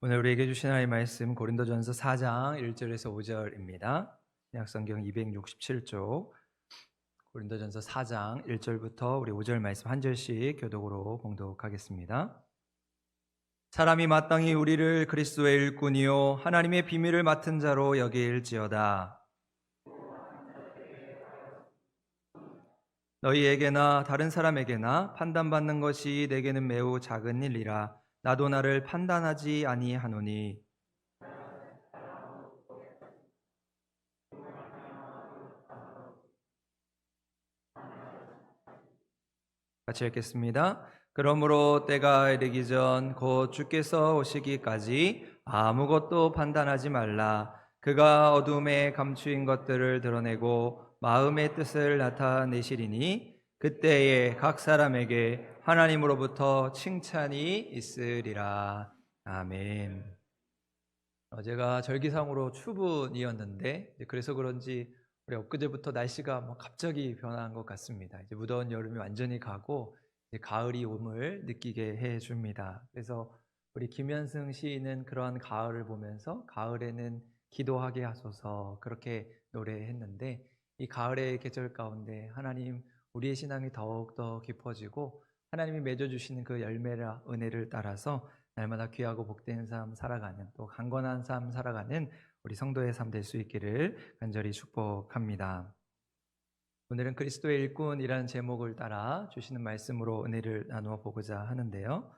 오늘 우리에게 주신 하나님의 말씀 고린도전서 4장 1절에서 5절입니다. 신약성경 267쪽 고린도전서 4장 1절부터 우리 5절 말씀 한 절씩 교독으로 봉독하겠습니다. 사람이 마땅히 우리를 그리스도의 일꾼이요 하나님의 비밀을 맡은 자로 여길지어다. 너희에게나 다른 사람에게나 판단받는 것이 내게는 매우 작은 일이라. 나도 나를 판단하지 아니하노니. 같이 읽겠습니다. 그러므로 때가 이르기 전 곧 주께서 오시기까지 아무것도 판단하지 말라. 그가 어둠에 감추인 것들을 드러내고 마음의 뜻을 나타내시리니 그때에 각 사람에게 하나님으로부터 칭찬이 있으리라. 아멘. 어제가 절기상으로 추분이었는데 그래서 그런지 우리 엊그제부터 날씨가 갑자기 변한 것 같습니다. 이제 무더운 여름이 완전히 가고 이제 가을이 옴을 느끼게 해줍니다. 그래서 우리 김현승 시인은 그러한 가을을 보면서 가을에는 기도하게 하소서 그렇게 노래했는데 이 가을의 계절 가운데 하나님 우리의 신앙이 더욱더 깊어지고 하나님이 맺어주시는 그 열매라 은혜를 따라서 날마다 귀하고 복된 삶 살아가는 또 강건한 삶 살아가는 우리 성도의 삶 될 수 있기를 간절히 축복합니다. 오늘은 그리스도의 일꾼이라는 제목을 따라 주시는 말씀으로 은혜를 나누어 보고자 하는데요.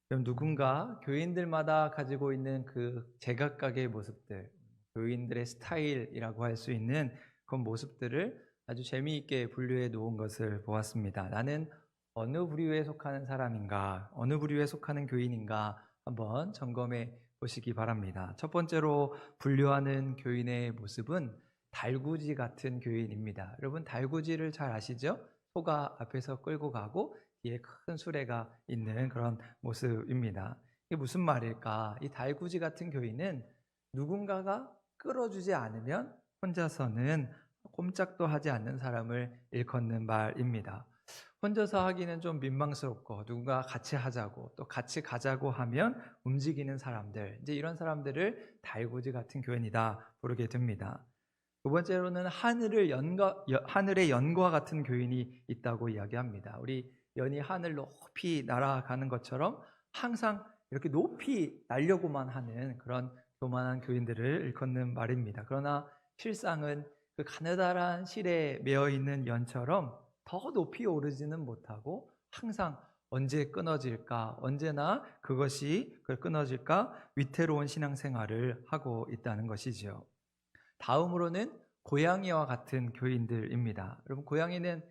그럼 누군가 교인들마다 가지고 있는 그 제각각의 모습들, 교인들의 스타일이라고 할 수 있는 그 모습들을 아주 재미있게 분류해 놓은 것을 보았습니다. 나는 어느 부류에 속하는 사람인가, 어느 부류에 속하는 교인인가 한번 점검해 보시기 바랍니다. 첫 번째로 분류하는 교인의 모습은 달구지 같은 교인입니다. 여러분 달구지를 잘 아시죠? 소가 앞에서 끌고 가고 뒤에 큰 수레가 있는 그런 모습입니다. 이게 무슨 말일까? 이 달구지 같은 교인은 누군가가 끌어주지 않으면 혼자서는 꼼짝도 하지 않는 사람을 일컫는 말입니다. 혼자서 하기는 좀 민망스럽고 누군가 같이 하자고 또 같이 가자고 하면 움직이는 사람들, 이제 이런 사람들을 달구지 같은 교인이다 부르게 됩니다. 두 번째로는 하늘의 연과 같은 교인이 있다고 이야기합니다. 우리 연이 하늘 높이 날아가는 것처럼 항상 이렇게 높이 날려고만 하는 그런 교만한 교인들을 일컫는 말입니다. 그러나 실상은 그 가느다란 실에 매어 있는 연처럼 더 높이 오르지는 못하고 항상 언제 끊어질까, 언제나 그것이 끊어질까 위태로운 신앙생활을 하고 있다는 것이지요. 다음으로는 고양이와 같은 교인들입니다. 여러분 고양이는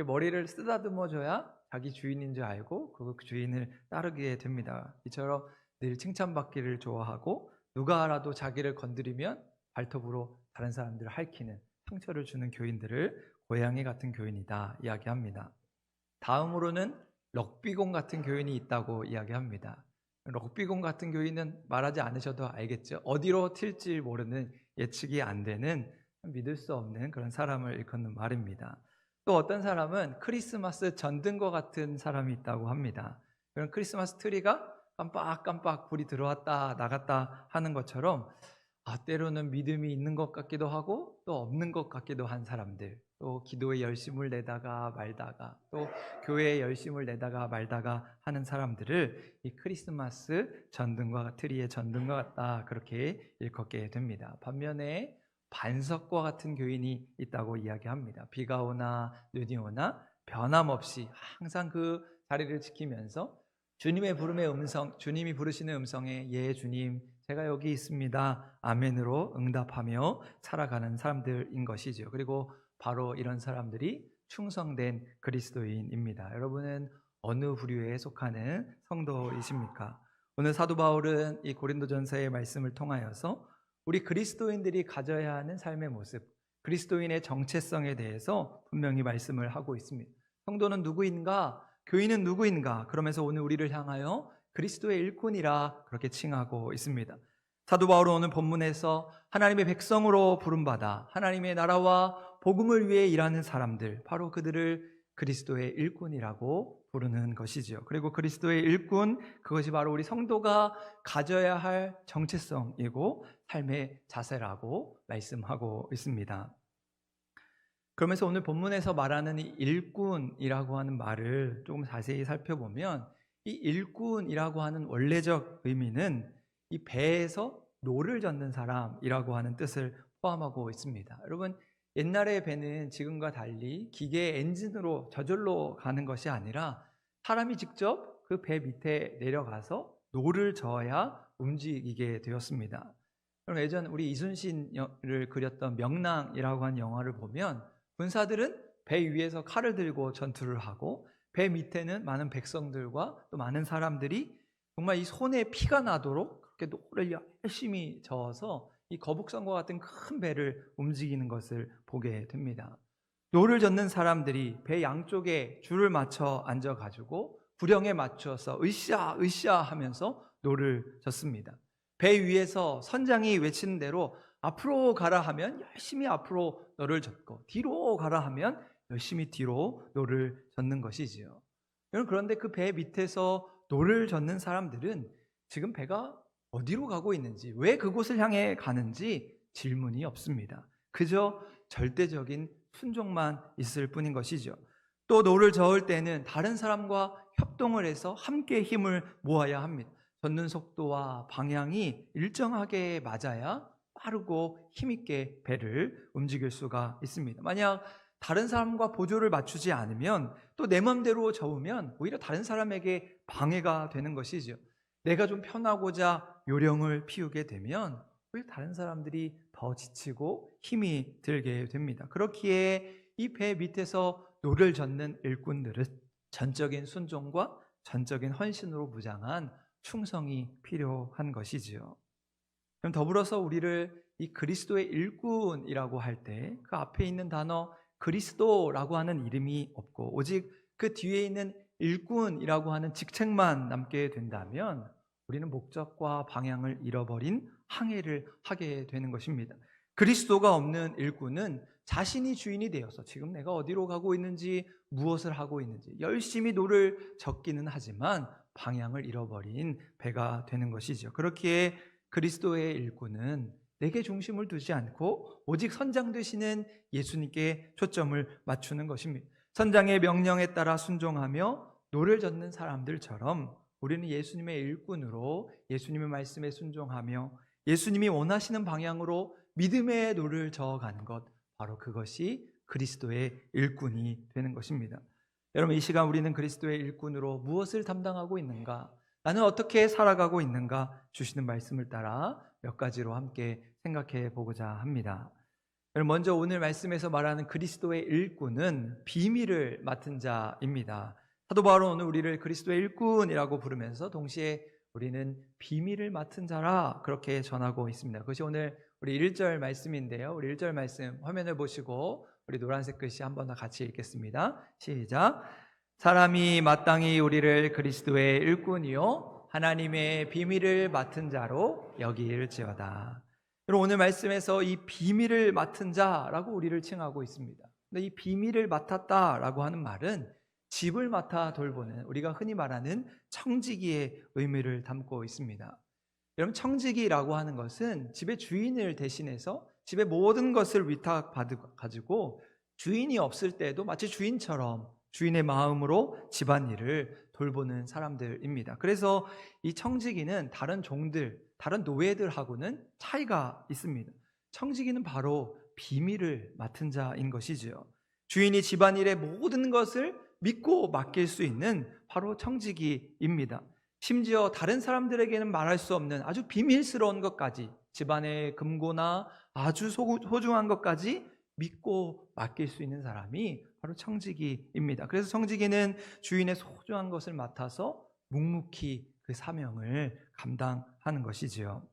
머리를 쓰다듬어줘야 자기 주인인 줄 알고 그 주인을 따르게 됩니다. 이처럼 늘 칭찬받기를 좋아하고 누가 알아도 자기를 건드리면 발톱으로 다른 사람들을 핥히는 상처를 주는 교인들을 고양이 같은 교인이다 이야기합니다. 다음으로는 럭비공 같은 교인이 있다고 이야기합니다. 럭비공 같은 교인은 말하지 않으셔도 알겠죠. 어디로 튈지 모르는 예측이 안 되는 믿을 수 없는 그런 사람을 일컫는 말입니다. 또 어떤 사람은 크리스마스 전등과 같은 사람이 있다고 합니다. 그런 크리스마스 트리가 깜빡깜빡 불이 들어왔다 나갔다 하는 것처럼 때로는 믿음이 있는 것 같기도 하고 또 없는 것 같기도 한 사람들, 또 기도에 열심을 내다가 말다가 또 교회에 열심을 내다가 말다가 하는 사람들을 이 크리스마스 전등과 트리의 전등과 같다 그렇게 일컫게 됩니다. 반면에 반석과 같은 교인이 있다고 이야기합니다. 비가 오나 눈이 오나 변함없이 항상 그 자리를 지키면서 주님의 부름의 음성, 주님이 부르시는 음성에 예 주님 제가 여기 있습니다 아멘으로 응답하며 살아가는 사람들인 것이죠. 그리고 바로 이런 사람들이 충성된 그리스도인입니다. 여러분은 어느 부류에 속하는 성도이십니까? 오늘 사도 바울은 이 고린도전서의 말씀을 통하여서 우리 그리스도인들이 가져야 하는 삶의 모습, 그리스도인의 정체성에 대해서 분명히 말씀을 하고 있습니다. 성도는 누구인가? 교인은 누구인가? 그러면서 오늘 우리를 향하여 그리스도의 일꾼이라 그렇게 칭하고 있습니다. 사도 바울은 오늘 본문에서 하나님의 백성으로 부름받아 하나님의 나라와 복음을 위해 일하는 사람들, 바로 그들을 그리스도의 일꾼이라고 부르는 것이죠. 그리고 그리스도의 일꾼, 그것이 바로 우리 성도가 가져야 할 정체성이고 삶의 자세라고 말씀하고 있습니다. 그러면서 오늘 본문에서 말하는 이 일꾼이라고 하는 말을 조금 자세히 살펴보면, 이 일꾼이라고 하는 원래적 의미는 이 배에서 노를 젓는 사람이라고 하는 뜻을 포함하고 있습니다. 여러분, 옛날의 배는 지금과 달리 기계 엔진으로 저절로 가는 것이 아니라 사람이 직접 그 배 밑에 내려가서 노를 저어야 움직이게 되었습니다. 그럼 예전 우리 이순신을 그렸던 명랑이라고 하는 영화를 보면 군사들은 배 위에서 칼을 들고 전투를 하고 배 밑에는 많은 백성들과 또 많은 사람들이 정말 이 손에 피가 나도록 그렇게 노를 열심히 저어서 이 거북선과 같은 큰 배를 움직이는 것을 보게 됩니다. 노를 젓는 사람들이 배 양쪽에 줄을 맞춰 앉아가지고 구령에 맞춰서 으쌰 으쌰 하면서 노를 젓습니다. 배 위에서 선장이 외치는 대로 앞으로 가라 하면 열심히 앞으로 노를 젓고 뒤로 가라 하면 열심히 뒤로 노를 젓는 것이지요. 그런데 그 배 밑에서 노를 젓는 사람들은 지금 배가 어디로 가고 있는지, 왜 그곳을 향해 가는지 질문이 없습니다. 그저 절대적인 순종만 있을 뿐인 것이죠. 또 노를 저을 때는 다른 사람과 협동을 해서 함께 힘을 모아야 합니다. 젓는 속도와 방향이 일정하게 맞아야 빠르고 힘있게 배를 움직일 수가 있습니다. 만약 다른 사람과 보조를 맞추지 않으면 또 내 맘대로 저으면 오히려 다른 사람에게 방해가 되는 것이죠. 내가 좀 편하고자 요령을 피우게 되면 오히려 다른 사람들이 더 지치고 힘이 들게 됩니다. 그렇기에 이 배 밑에서 노를 젓는 일꾼들은 전적인 순종과 전적인 헌신으로 무장한 충성이 필요한 것이지요. 그럼 더불어서 우리를 이 그리스도의 일꾼이라고 할 때 그 앞에 있는 단어 그리스도라고 하는 이름이 없고 오직 그 뒤에 있는 일꾼이라고 하는 직책만 남게 된다면 우리는 목적과 방향을 잃어버린 항해를 하게 되는 것입니다. 그리스도가 없는 일꾼은 자신이 주인이 되어서 지금 내가 어디로 가고 있는지, 무엇을 하고 있는지 열심히 노를 젓기는 하지만 방향을 잃어버린 배가 되는 것이죠. 그렇기에 그리스도의 일꾼은 내게 중심을 두지 않고 오직 선장 되시는 예수님께 초점을 맞추는 것입니다. 선장의 명령에 따라 순종하며 노를 젓는 사람들처럼 우리는 예수님의 일꾼으로 예수님의 말씀에 순종하며 예수님이 원하시는 방향으로 믿음의 노를 저어가는 것, 바로 그것이 그리스도의 일꾼이 되는 것입니다. 여러분, 이 시간 우리는 그리스도의 일꾼으로 무엇을 담당하고 있는가? 나는 어떻게 살아가고 있는가? 주시는 말씀을 따라 몇 가지로 함께 생각해 보고자 합니다. 먼저 오늘 말씀에서 말하는 그리스도의 일꾼은 비밀을 맡은 자입니다. 사도 바울은 오늘 우리를 그리스도의 일꾼이라고 부르면서 동시에 우리는 비밀을 맡은 자라 그렇게 전하고 있습니다. 그것이 오늘 우리 1절 말씀인데요. 우리 1절 말씀 화면을 보시고 우리 노란색 글씨 한 번 더 같이 읽겠습니다. 시작. 사람이 마땅히 우리를 그리스도의 일꾼이요 하나님의 비밀을 맡은 자로 여길지어다. 여러분, 오늘 말씀에서 이 비밀을 맡은 자라고 우리를 칭하고 있습니다. 근데 이 비밀을 맡았다라고 하는 말은 집을 맡아 돌보는, 우리가 흔히 말하는 청지기의 의미를 담고 있습니다. 여러분, 청지기라고 하는 것은 집의 주인을 대신해서 집의 모든 것을 위탁받아가지고 주인이 없을 때도 마치 주인처럼 주인의 마음으로 집안일을 돌보는 사람들입니다. 그래서 이 청지기는 다른 종들, 다른 노예들하고는 차이가 있습니다. 청지기는 바로 비밀을 맡은 자인 것이지요. 주인이 집안일의 모든 것을 믿고 맡길 수 있는 바로 청지기입니다. 심지어 다른 사람들에게는 말할 수 없는 아주 비밀스러운 것까지, 집안의 금고나 아주 소중한 것까지 믿고 맡길 수 있는 사람이 바로 청지기입니다. 그래서 청지기는 주인의 소중한 것을 맡아서 묵묵히 그 사명을 감당하는 것이지요.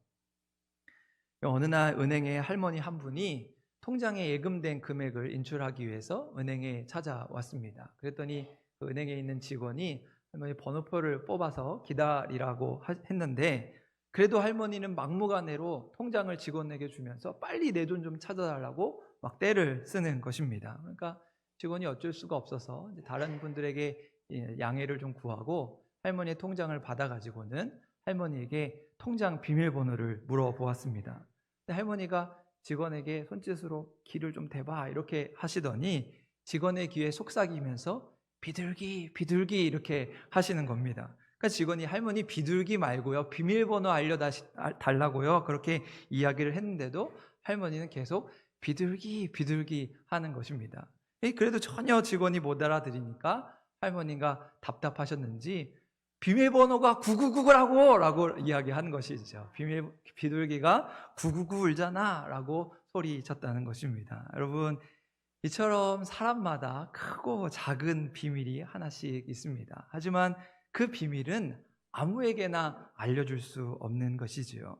어느 날 은행에 할머니 한 분이 통장에 예금된 금액을 인출하기 위해서 은행에 찾아왔습니다. 그랬더니 그 은행에 있는 직원이 할머니 번호표를 뽑아서 기다리라고 했는데, 그래도 할머니는 막무가내로 통장을 직원에게 주면서 빨리 내 돈 좀 찾아달라고 막 떼를 쓰는 것입니다. 그러니까 직원이 어쩔 수가 없어서 이제 다른 분들에게 양해를 좀 구하고 할머니의 통장을 받아가지고는 할머니에게 통장 비밀번호를 물어보았습니다. 근데 할머니가 직원에게 손짓으로 귀를 좀 대봐 이렇게 하시더니 직원의 귀에 속삭이면서 비둘기 비둘기 이렇게 하시는 겁니다. 그러니까 직원이 할머니 비둘기 말고요 비밀번호 알려달라고요 그렇게 이야기를 했는데도 할머니는 계속 비둘기 비둘기 하는 것입니다. 그래도 전혀 직원이 못 알아들으니까 할머니가 답답하셨는지 비밀번호가 999라고 라고 이야기하는 것이죠. 비둘기가 999 울잖아 라고 소리쳤다는 것입니다. 여러분, 이처럼 사람마다 크고 작은 비밀이 하나씩 있습니다. 하지만 그 비밀은 아무에게나 알려줄 수 없는 것이지요.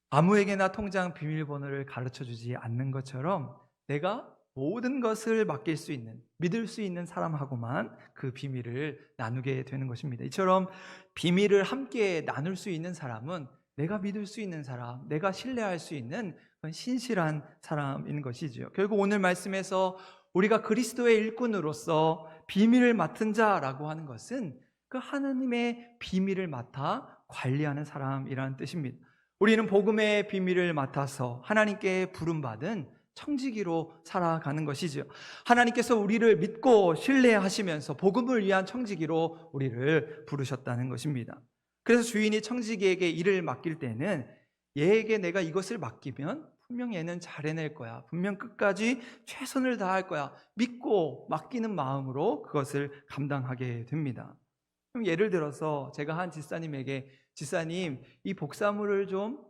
아무에게나 통장 비밀번호를 가르쳐주지 않는 것처럼 내가 모든 것을 맡길 수 있는, 믿을 수 있는 사람하고만 그 비밀을 나누게 되는 것입니다. 이처럼 비밀을 함께 나눌 수 있는 사람은 내가 믿을 수 있는 사람, 내가 신뢰할 수 있는 그런 신실한 사람인 것이지요. 결국 오늘 말씀에서 우리가 그리스도의 일꾼으로서 비밀을 맡은 자라고 하는 것은 그 하나님의 비밀을 맡아 관리하는 사람이라는 뜻입니다. 우리는 복음의 비밀을 맡아서 하나님께 부름받은 청지기로 살아가는 것이죠. 하나님께서 우리를 믿고 신뢰하시면서 복음을 위한 청지기로 우리를 부르셨다는 것입니다. 그래서 주인이 청지기에게 일을 맡길 때는 얘에게 내가 이것을 맡기면 분명 얘는 잘 해낼 거야, 분명 끝까지 최선을 다할 거야, 믿고 맡기는 마음으로 그것을 감당하게 됩니다. 그럼 예를 들어서 제가 한 집사님에게 집사님 이 복사물을 좀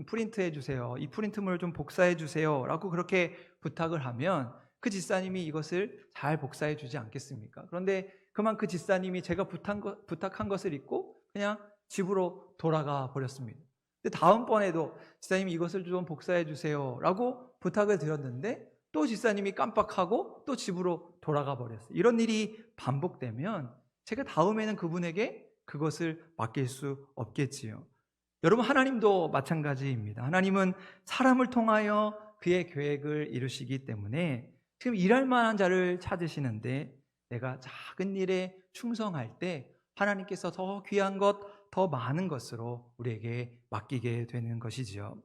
프린트해 주세요, 이 프린트물을 좀 복사해 주세요 라고 그렇게 부탁을 하면 그 집사님이 이것을 잘 복사해 주지 않겠습니까? 그런데 그만 그 집사님이 제가 부탁한 것을 잊고 그냥 집으로 돌아가 버렸습니다. 근데 다음번에도 집사님 이것을 좀 복사해 주세요 라고 부탁을 드렸는데 또 집사님이 깜빡하고 또 집으로 돌아가 버렸어요. 이런 일이 반복되면 제가 다음에는 그분에게 그것을 맡길 수 없겠지요. 여러분, 하나님도 마찬가지입니다. 하나님은 사람을 통하여 그의 계획을 이루시기 때문에 지금 일할 만한 자를 찾으시는데 내가 작은 일에 충성할 때 하나님께서 더 귀한 것, 더 많은 것으로 우리에게 맡기게 되는 것이지요.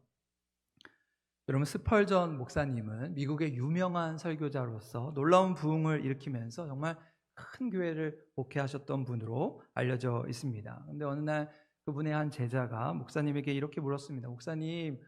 여러분, 스펄전 목사님은 미국의 유명한 설교자로서 놀라운 부흥을 일으키면서 정말 큰 교회를 목회하셨던 분으로 알려져 있습니다. 그런데 어느 날 그분의 한 제자가 목사님에게 이렇게 물었습니다. 목사님은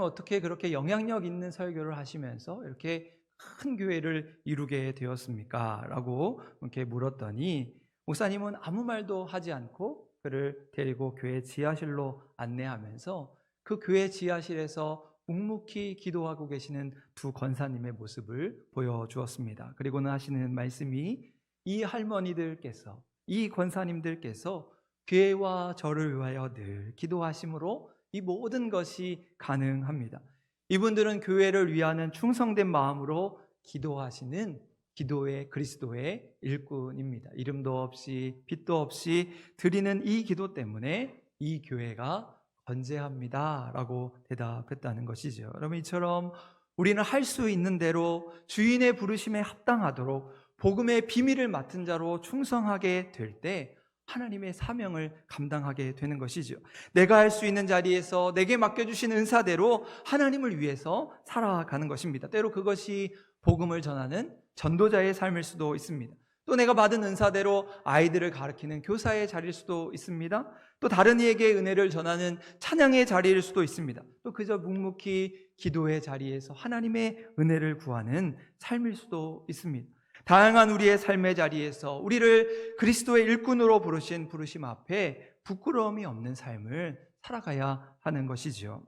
어떻게 그렇게 영향력 있는 설교를 하시면서 이렇게 큰 교회를 이루게 되었습니까? 라고 이렇게 물었더니 목사님은 아무 말도 하지 않고 그를 데리고 교회 지하실로 안내하면서 그 교회 지하실에서 묵묵히 기도하고 계시는 두 권사님의 모습을 보여주었습니다. 그리고는 하시는 말씀이 이 할머니들께서, 이 권사님들께서 교회와 저를 위하여 늘 기도하심으로 이 모든 것이 가능합니다. 이분들은 교회를 위하는 충성된 마음으로 기도하시는 기도의 그리스도의 일꾼입니다. 이름도 없이 빛도 없이 드리는 이 기도 때문에 이 교회가 건재합니다 라고 대답했다는 것이죠. 여러분, 이처럼 우리는 할 수 있는 대로 주인의 부르심에 합당하도록 복음의 비밀을 맡은 자로 충성하게 될 때 하나님의 사명을 감당하게 되는 것이죠. 내가 할 수 있는 자리에서 내게 맡겨주신 은사대로 하나님을 위해서 살아가는 것입니다. 때로 그것이 복음을 전하는 전도자의 삶일 수도 있습니다. 또 내가 받은 은사대로 아이들을 가르치는 교사의 자리일 수도 있습니다. 또 다른 이에게 은혜를 전하는 찬양의 자리일 수도 있습니다. 또 그저 묵묵히 기도의 자리에서 하나님의 은혜를 구하는 삶일 수도 있습니다. 다양한 우리의 삶의 자리에서 우리를 그리스도의 일꾼으로 부르신 부르심 앞에 부끄러움이 없는 삶을 살아가야 하는 것이지요.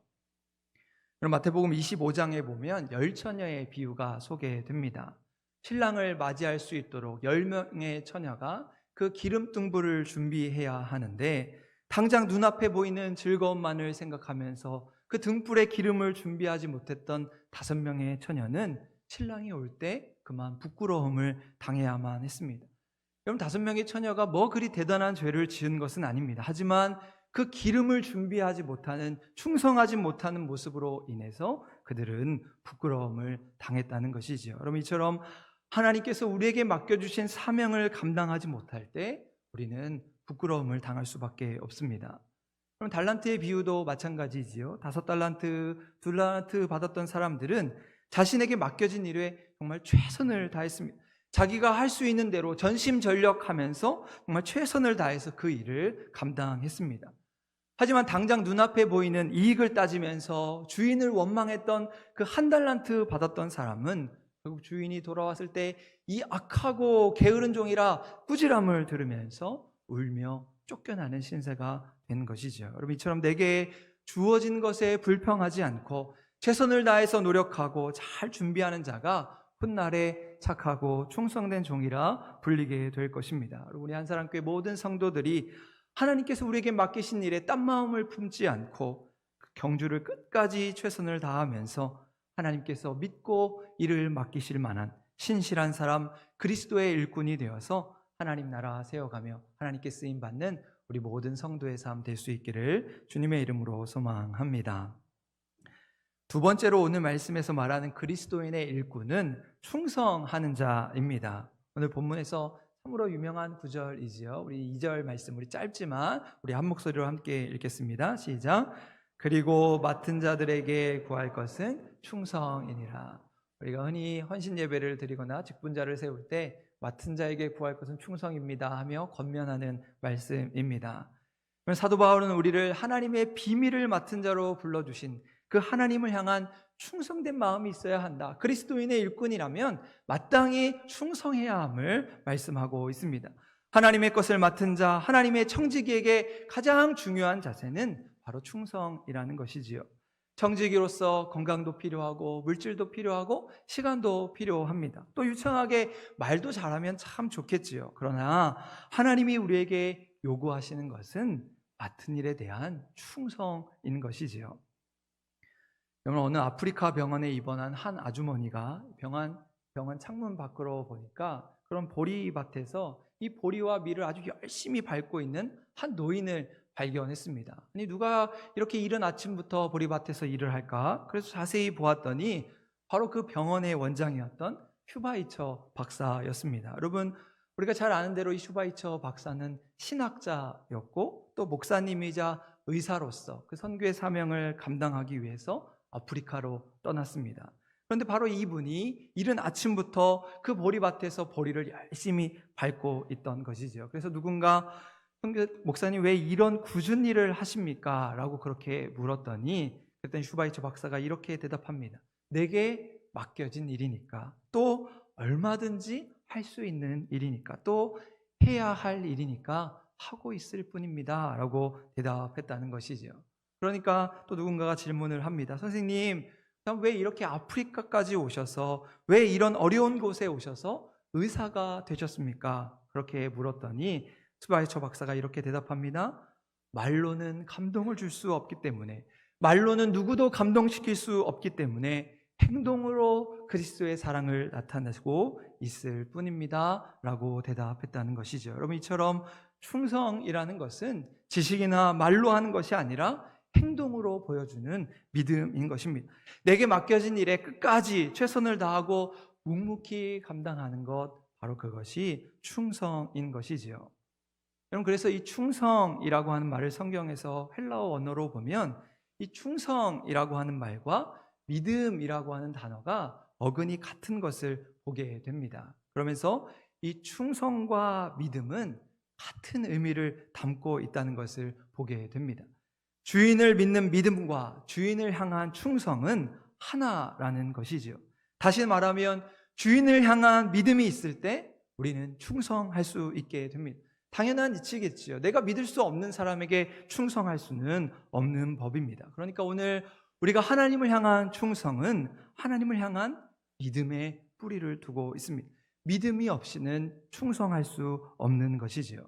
그럼 마태복음 25장에 보면 열처녀의 비유가 소개됩니다. 신랑을 맞이할 수 있도록 10명의 처녀가 그 기름등불을 준비해야 하는데 당장 눈앞에 보이는 즐거움만을 생각하면서 그 등불에 기름을 준비하지 못했던 5명의 처녀는 신랑이 올 때 그만 부끄러움을 당해야만 했습니다. 여러분, 5명의 처녀가 뭐 그리 대단한 죄를 지은 것은 아닙니다. 하지만 그 기름을 준비하지 못하는, 충성하지 못하는 모습으로 인해서 그들은 부끄러움을 당했다는 것이지요. 여러분, 이처럼 하나님께서 우리에게 맡겨주신 사명을 감당하지 못할 때 우리는 부끄러움을 당할 수밖에 없습니다. 그럼 달란트의 비유도 마찬가지지요. 5달란트, 2달란트 받았던 사람들은 자신에게 맡겨진 일에 정말 최선을 다했습니다. 자기가 할 수 있는 대로 전심전력하면서 정말 최선을 다해서 그 일을 감당했습니다. 하지만 당장 눈앞에 보이는 이익을 따지면서 주인을 원망했던 그 1달란트 받았던 사람은 결국 주인이 돌아왔을 때 이 악하고 게으른 종이라 꾸지람을 들으면서 울며 쫓겨나는 신세가 된 것이죠. 여러분, 이처럼 내게 주어진 것에 불평하지 않고 최선을 다해서 노력하고 잘 준비하는 자가 훗날에 착하고 충성된 종이라 불리게 될 것입니다. 우리 한사람교회 모든 성도들이 하나님께서 우리에게 맡기신 일에 딴 마음을 품지 않고 그 경주를 끝까지 최선을 다하면서 하나님께서 믿고 일을 맡기실 만한 신실한 사람, 그리스도의 일꾼이 되어서 하나님 나라 세워가며 하나님께 쓰임받는 우리 모든 성도의 삶 될 수 있기를 주님의 이름으로 소망합니다. 두 번째로 오늘 말씀에서 말하는 그리스도인의 일꾼은 충성하는 자입니다. 오늘 본문에서 참으로 유명한 구절이지요. 우리 2절 말씀, 우리 짧지만 우리 한 목소리로 함께 읽겠습니다. 시작. 그리고 맡은 자들에게 구할 것은 충성이니라. 우리가 흔히 헌신 예배를 드리거나 직분자를 세울 때 맡은 자에게 구할 것은 충성입니다 하며 권면하는 말씀입니다. 사도 바울은 우리를 하나님의 비밀을 맡은 자로 불러주신 그 하나님을 향한 충성된 마음이 있어야 한다. 그리스도인의 일꾼이라면 마땅히 충성해야 함을 말씀하고 있습니다. 하나님의 것을 맡은 자, 하나님의 청지기에게 가장 중요한 자세는 바로 충성이라는 것이지요. 청지기로서 건강도 필요하고 물질도 필요하고 시간도 필요합니다. 또 유창하게 말도 잘하면 참 좋겠지요. 그러나 하나님이 우리에게 요구하시는 것은 맡은 일에 대한 충성인 것이지요. 여러분, 어느 아프리카 병원에 입원한 한 아주머니가 병원 창문 밖으로 보니까 그런 보리밭에서 이 보리와 밀을 아주 열심히 밟고 있는 한 노인을 발견했습니다. 아니, 누가 이렇게 이른 아침부터 보리밭에서 일을 할까? 그래서 자세히 보았더니 바로 그 병원의 원장이었던 슈바이처 박사였습니다. 여러분, 우리가 잘 아는 대로 이 슈바이처 박사는 신학자였고 또 목사님이자 의사로서 그 선교의 사명을 감당하기 위해서 아프리카로 떠났습니다. 그런데 바로 이분이 이른 아침부터 그 보리밭에서 보리를 열심히 밟고 있던 것이죠. 그래서 누군가 목사님 왜 이런 굳은 일을 하십니까? 라고 그렇게 물었더니 그랬더니 슈바이처 박사가 이렇게 대답합니다. 내게 맡겨진 일이니까, 또 얼마든지 할 수 있는 일이니까, 또 해야 할 일이니까 하고 있을 뿐입니다 라고 대답했다는 것이죠. 그러니까 또 누군가가 질문을 합니다. 선생님, 왜 이렇게 아프리카까지 오셔서, 왜 이런 어려운 곳에 오셔서 의사가 되셨습니까? 그렇게 물었더니 슈바이처 박사가 이렇게 대답합니다. 말로는 감동을 줄 수 없기 때문에, 말로는 누구도 감동시킬 수 없기 때문에 행동으로 그리스도의 사랑을 나타내고 있을 뿐입니다 라고 대답했다는 것이죠. 여러분, 이처럼 충성이라는 것은 지식이나 말로 하는 것이 아니라 행동으로 보여주는 믿음인 것입니다. 내게 맡겨진 일에 끝까지 최선을 다하고 묵묵히 감당하는 것, 바로 그것이 충성인 것이지요. 여러분, 그래서 이 충성이라고 하는 말을 성경에서 헬라어 언어로 보면 이 충성이라고 하는 말과 믿음이라고 하는 단어가 어근이 같은 것을 보게 됩니다. 그러면서 이 충성과 믿음은 같은 의미를 담고 있다는 것을 보게 됩니다. 주인을 믿는 믿음과 주인을 향한 충성은 하나라는 것이지요. 다시 말하면 주인을 향한 믿음이 있을 때 우리는 충성할 수 있게 됩니다. 당연한 이치겠지요. 내가 믿을 수 없는 사람에게 충성할 수는 없는 법입니다. 그러니까 오늘 우리가 하나님을 향한 충성은 하나님을 향한 믿음의 뿌리를 두고 있습니다. 믿음이 없이는 충성할 수 없는 것이지요.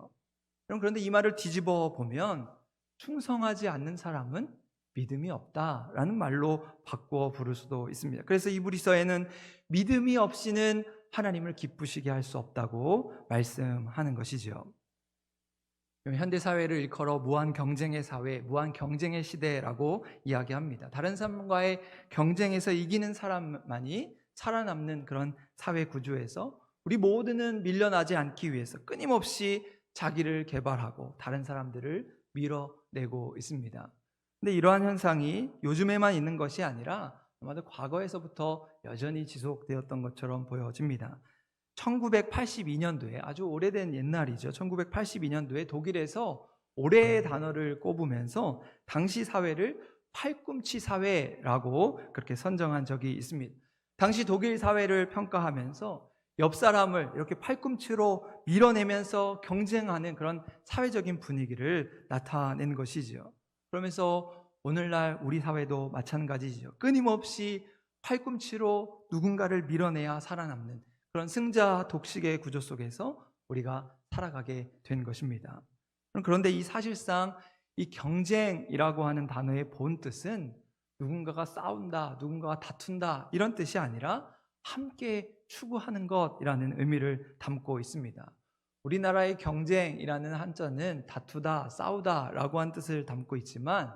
그런데 이 말을 뒤집어 보면 충성하지 않는 사람은 믿음이 없다라는 말로 바꿔 부를 수도 있습니다. 그래서 이브리서에는 믿음이 없이는 하나님을 기쁘시게 할 수 없다고 말씀하는 것이지요. 현대 사회를 일컬어 무한 경쟁의 사회, 무한 경쟁의 시대라고 이야기합니다. 다른 사람과의 경쟁에서 이기는 사람만이 살아남는 그런 사회 구조에서 우리 모두는 밀려나지 않기 위해서 끊임없이 자기를 개발하고 다른 사람들을 밀어내고 있습니다. 근데 이러한 현상이 요즘에만 있는 것이 아니라 아마도 과거에서부터 여전히 지속되었던 것처럼 보여집니다. 1982년도에 아주 오래된 옛날이죠. 1982년도에 독일에서 올해의 단어를 꼽으면서 당시 사회를 팔꿈치 사회라고 그렇게 선정한 적이 있습니다. 당시 독일 사회를 평가하면서 옆 사람을 이렇게 팔꿈치로 밀어내면서 경쟁하는 그런 사회적인 분위기를 나타낸 것이죠. 그러면서 오늘날 우리 사회도 마찬가지죠. 끊임없이 팔꿈치로 누군가를 밀어내야 살아남는 그런 승자 독식의 구조 속에서 우리가 살아가게 된 것입니다. 그런데 이 사실상 이 경쟁이라고 하는 단어의 본 뜻은 누군가가 싸운다, 누군가가 다툰다 이런 뜻이 아니라 함께 추구하는 것이라는 의미를 담고 있습니다. 우리나라의 경쟁이라는 한자는 다투다, 싸우다라고 한 뜻을 담고 있지만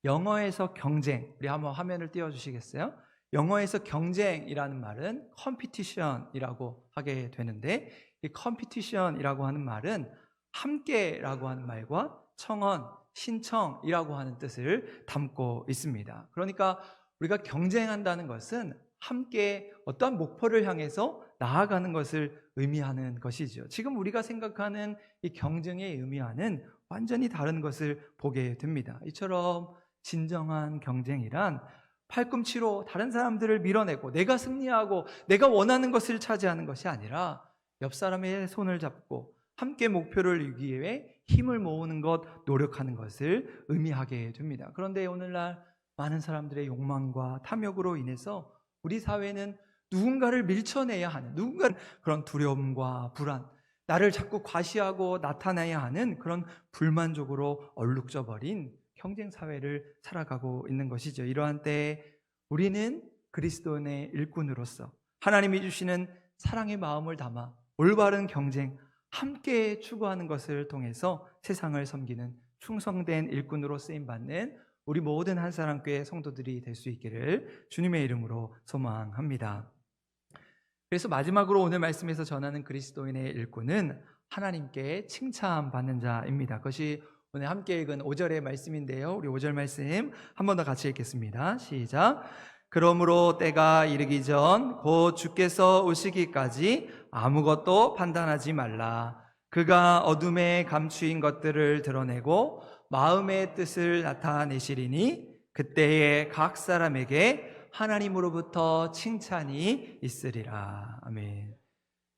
영어에서 경쟁, 우리 한번 화면을 띄워주시겠어요? 영어에서 경쟁이라는 말은 competition이라고 하게 되는데 이 competition이라고 하는 말은 함께라고 하는 말과 청원, 신청이라고 하는 뜻을 담고 있습니다. 그러니까 우리가 경쟁한다는 것은 함께 어떠한 목표를 향해서 나아가는 것을 의미하는 것이죠. 지금 우리가 생각하는 이 경쟁의 의미와는 완전히 다른 것을 보게 됩니다. 이처럼 진정한 경쟁이란 팔꿈치로 다른 사람들을 밀어내고 내가 승리하고 내가 원하는 것을 차지하는 것이 아니라 옆 사람의 손을 잡고 함께 목표를 이루기 위해 힘을 모으는 것, 노력하는 것을 의미하게 됩니다. 그런데 오늘날 많은 사람들의 욕망과 탐욕으로 인해서 우리 사회는 누군가를 밀쳐내야 하는, 누군가 그런 두려움과 불안, 나를 자꾸 과시하고 나타내야 하는 그런 불만족으로 얼룩져 버린 경쟁 사회를 살아가고 있는 것이죠. 이러한 때에 우리는 그리스도인의 일꾼으로서 하나님이 주시는 사랑의 마음을 담아 올바른 경쟁, 함께 추구하는 것을 통해서 세상을 섬기는 충성된 일꾼으로 쓰임받는 우리 모든 한사랑교회 성도들이 될 수 있기를 주님의 이름으로 소망합니다. 그래서 마지막으로 오늘 말씀에서 전하는 그리스도인의 일꾼은 하나님께 칭찬받는 자입니다. 그것이 오늘 함께 읽은 5절의 말씀인데요. 우리 5절 말씀 한 번 더 같이 읽겠습니다. 시작. 그러므로 때가 이르기 전 곧 주께서 오시기까지 아무것도 판단하지 말라. 그가 어둠에 감추인 것들을 드러내고 마음의 뜻을 나타내시리니 그때에 각 사람에게 하나님으로부터 칭찬이 있으리라. 아멘.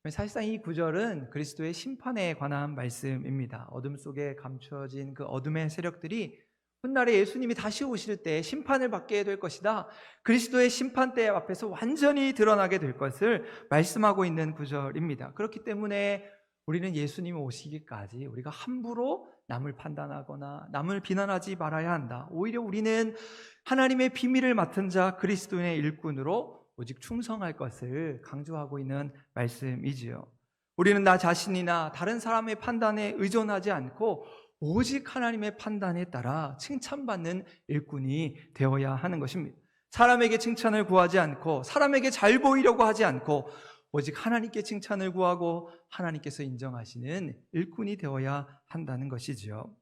사실상 이 구절은 그리스도의 심판에 관한 말씀입니다. 어둠 속에 감추어진 그 어둠의 세력들이 훗날에 예수님이 다시 오실 때 심판을 받게 될 것이다. 그리스도의 심판대 앞에서 완전히 드러나게 될 것을 말씀하고 있는 구절입니다. 그렇기 때문에 우리는 예수님이 오시기까지 우리가 함부로 남을 판단하거나 남을 비난하지 말아야 한다. 오히려 우리는 하나님의 비밀을 맡은 자 그리스도의 일꾼으로 오직 충성할 것을 강조하고 있는 말씀이지요. 우리는 나 자신이나 다른 사람의 판단에 의존하지 않고 오직 하나님의 판단에 따라 칭찬받는 일꾼이 되어야 하는 것입니다. 사람에게 칭찬을 구하지 않고 사람에게 잘 보이려고 하지 않고 오직 하나님께 칭찬을 구하고 하나님께서 인정하시는 일꾼이 되어야 한다는 것이지요.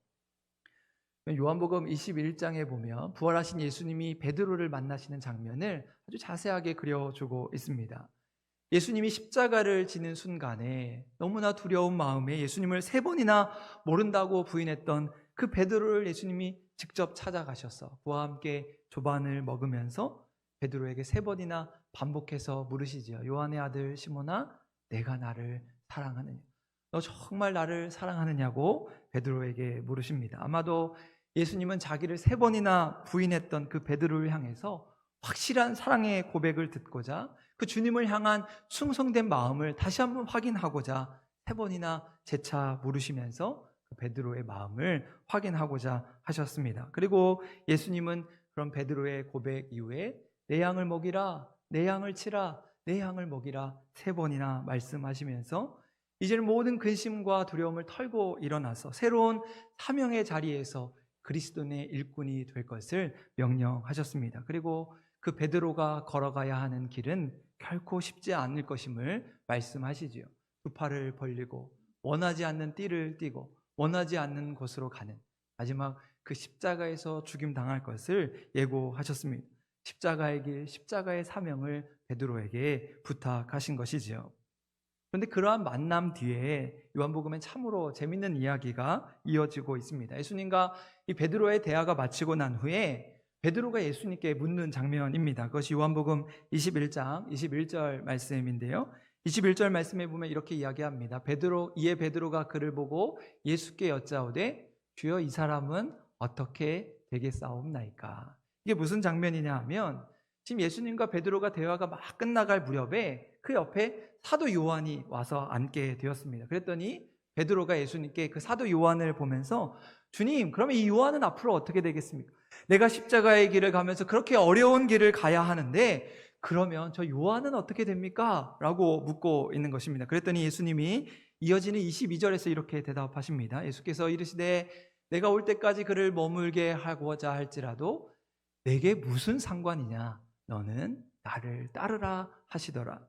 요한복음 21장에 보면 부활하신 예수님이 베드로를 만나시는 장면을 아주 자세하게 그려주고 있습니다. 예수님이 십자가를 지는 순간에 너무나 두려운 마음에 예수님을 3번이나 모른다고 부인했던 그 베드로를 예수님이 직접 찾아가셔서 그와 함께 조반을 먹으면서 베드로에게 3번이나 반복해서 물으시죠. 요한의 아들 시몬아, 내가 나를 사랑하느냐? 너 정말 나를 사랑하느냐고 베드로에게 물으십니다. 아마도 예수님은 자기를 3번이나 부인했던 그 베드로를 향해서 확실한 사랑의 고백을 듣고자 그 주님을 향한 충성된 마음을 다시 한번 확인하고자 3번이나 재차 물으시면서 그 베드로의 마음을 확인하고자 하셨습니다. 그리고 예수님은 그런 베드로의 고백 이후에 내 양을 먹이라, 내 양을 치라, 내 양을 먹이라 3번이나 말씀하시면서 이제는 모든 근심과 두려움을 털고 일어나서 새로운 사명의 자리에서 그리스도의 일꾼이 될 것을 명령하셨습니다. 그리고 그 베드로가 걸어가야 하는 길은 결코 쉽지 않을 것임을 말씀하시지요. 두 팔을 벌리고 원하지 않는 띠를 띠고 원하지 않는 곳으로 가는 마지막 그 십자가에서 죽임 당할 것을 예고하셨습니다. 십자가의 길, 십자가의 사명을 베드로에게 부탁하신 것이지요. 그런데 그러한 만남 뒤에 요한복음엔 참으로 재밌는 이야기가 이어지고 있습니다. 예수님과 이 베드로의 대화가 마치고 난 후에 베드로가 예수님께 묻는 장면입니다. 그것이 요한복음 21장 21절 말씀인데요. 21절 말씀에 보면 이렇게 이야기합니다. 이에 베드로가 그를 보고 예수께 여짜오되 주여 이 사람은 어떻게 되겠사옵나이까. 이게 무슨 장면이냐 하면 지금 예수님과 베드로가 대화가 막 끝나갈 무렵에 그 옆에 사도 요한이 와서 앉게 되었습니다. 그랬더니 베드로가 예수님께 그 사도 요한을 보면서 주님, 그러면 이 요한은 앞으로 어떻게 되겠습니까? 내가 십자가의 길을 가면서 그렇게 어려운 길을 가야 하는데 그러면 저 요한은 어떻게 됩니까? 라고 묻고 있는 것입니다. 그랬더니 예수님이 이어지는 22절에서 이렇게 대답하십니다. 예수께서 이르시되 내가 올 때까지 그를 머물게 하고자 할지라도 내게 무슨 상관이냐? 너는 나를 따르라 하시더라.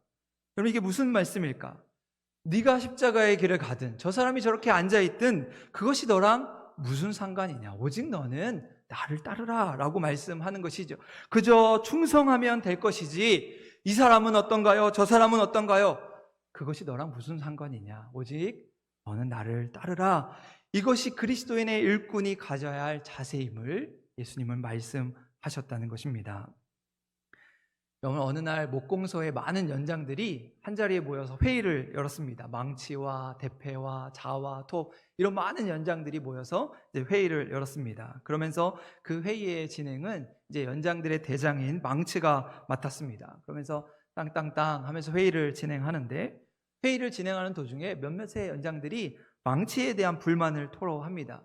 그럼 이게 무슨 말씀일까? 네가 십자가의 길을 가든 저 사람이 저렇게 앉아있든 그것이 너랑 무슨 상관이냐? 오직 너는 나를 따르라 라고 말씀하는 것이죠. 그저 충성하면 될 것이지 이 사람은 어떤가요? 저 사람은 어떤가요? 그것이 너랑 무슨 상관이냐? 오직 너는 나를 따르라. 이것이 그리스도인의 일꾼이 가져야 할 자세임을 예수님은 말씀하셨다는 것입니다. 어느 날 목공소의 많은 연장들이 한자리에 모여서 회의를 열었습니다. 망치와 대패와 자와 톱 이런 많은 연장들이 모여서 이제 회의를 열었습니다. 그러면서 그 회의의 진행은 이제 연장들의 대장인 망치가 맡았습니다. 그러면서 땅땅땅 하면서 회의를 진행하는데 회의를 진행하는 도중에 몇몇의 연장들이 망치에 대한 불만을 토로합니다.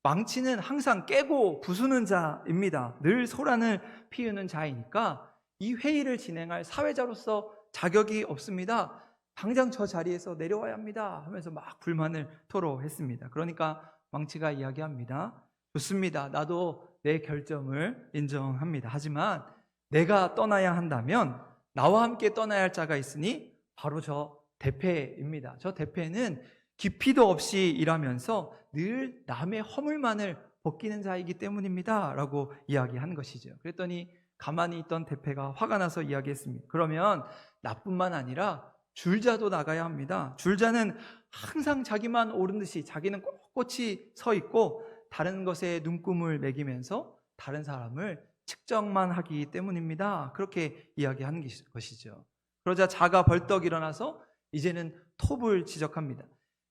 망치는 항상 깨고 부수는 자입니다. 늘 소란을 피우는 자이니까 이 회의를 진행할 사회자로서 자격이 없습니다. 당장 저 자리에서 내려와야 합니다 하면서 막 불만을 토로했습니다. 그러니까 망치가 이야기합니다. 좋습니다. 나도 내 결점을 인정합니다. 하지만 내가 떠나야 한다면 나와 함께 떠나야 할 자가 있으니 바로 저 대패입니다. 저 대패는 깊이도 없이 일하면서 늘 남의 허물만을 벗기는 자이기 때문입니다 라고 이야기한 것이죠. 그랬더니 가만히 있던 대패가 화가 나서 이야기했습니다. 그러면 나뿐만 아니라 줄자도 나가야 합니다. 줄자는 항상 자기만 옳은 듯이 자기는 꼿꼿이 서 있고 다른 것에 눈금을 매기면서 다른 사람을 측정만 하기 때문입니다. 그렇게 이야기하는 것이죠. 그러자 자가 벌떡 일어나서 이제는 톱을 지적합니다.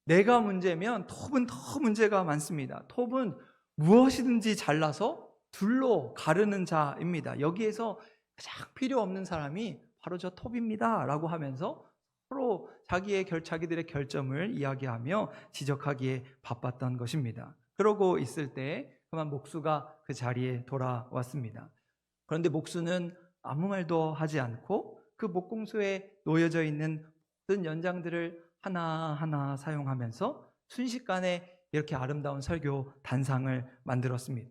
내가 문제면 톱은 더 문제가 많습니다. 톱은 무엇이든지 잘라서 둘로 가르는 자입니다. 여기에서 가장 필요 없는 사람이 바로 저 톱입니다 라고 하면서 서로 자기들의 결점을 이야기하며 지적하기에 바빴던 것입니다. 그러고 있을 때 그만 목수가 그 자리에 돌아왔습니다. 그런데 목수는 아무 말도 하지 않고 그 목공소에 놓여져 있는 모든 연장들을 하나하나 사용하면서 순식간에 이렇게 아름다운 설교 단상을 만들었습니다.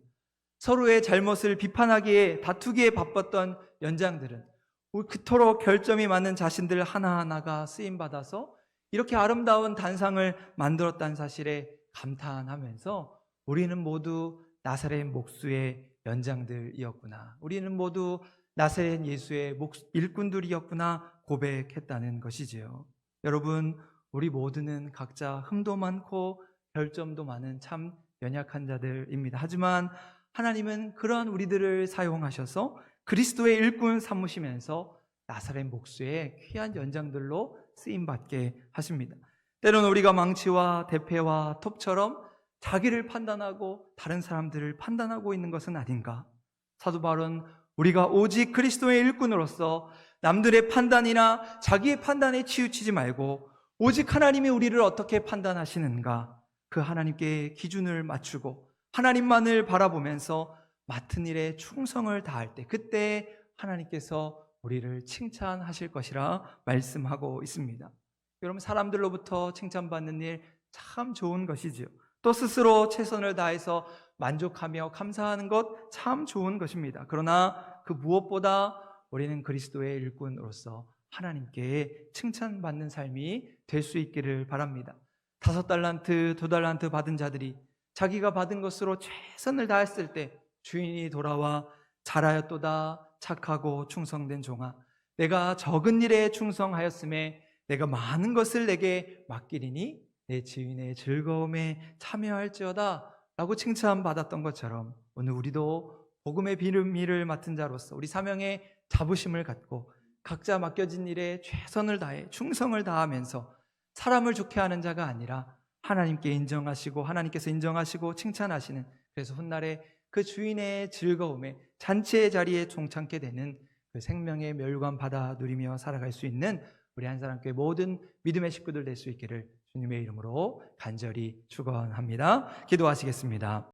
서로의 잘못을 비판하기에 다투기에 바빴던 연장들은 그토록 결점이 많은 자신들 하나하나가 쓰임받아서 이렇게 아름다운 단상을 만들었다는 사실에 감탄하면서 우리는 모두 나사렛 목수의 연장들이었구나, 우리는 모두 나사렛 예수의 일꾼들이었구나 고백했다는 것이지요. 여러분, 우리 모두는 각자 흠도 많고 결점도 많은 참 연약한 자들입니다. 하지만 하나님은 그러한 우리들을 사용하셔서 그리스도의 일꾼 삼으시면서 나사렛 목수의 귀한 연장들로 쓰임받게 하십니다. 때로는 우리가 망치와 대패와 톱처럼 자기를 판단하고 다른 사람들을 판단하고 있는 것은 아닌가? 사도 바울은 우리가 오직 그리스도의 일꾼으로서 남들의 판단이나 자기의 판단에 치우치지 말고 오직 하나님이 우리를 어떻게 판단하시는가, 그 하나님께 기준을 맞추고 하나님만을 바라보면서 맡은 일에 충성을 다할 때 그때 하나님께서 우리를 칭찬하실 것이라 말씀하고 있습니다. 여러분, 사람들로부터 칭찬받는 일 참 좋은 것이지요. 또 스스로 최선을 다해서 만족하며 감사하는 것 참 좋은 것입니다. 그러나 그 무엇보다 우리는 그리스도의 일꾼으로서 하나님께 칭찬받는 삶이 될 수 있기를 바랍니다. 5달란트, 2달란트 받은 자들이 자기가 받은 것으로 최선을 다했을 때 주인이 돌아와 잘하였도다 착하고 충성된 종아, 내가 적은 일에 충성하였음에 내가 많은 것을 내게 맡기리니 내 지인의 즐거움에 참여할지어다 라고 칭찬받았던 것처럼 오늘 우리도 복음의 비밀을 맡은 자로서 우리 사명의 자부심을 갖고 각자 맡겨진 일에 최선을 다해 충성을 다하면서 사람을 좋게 하는 자가 아니라 하나님께 인정하시고 하나님께서 인정하시고 칭찬하시는, 그래서 훗날에 그 주인의 즐거움에 잔치의 자리에 동참게 되는 그 생명의 멸관 받아 누리며 살아갈 수 있는 우리 한사람교회 모든 믿음의 식구들 될 수 있기를 주님의 이름으로 간절히 축원합니다. 기도하시겠습니다.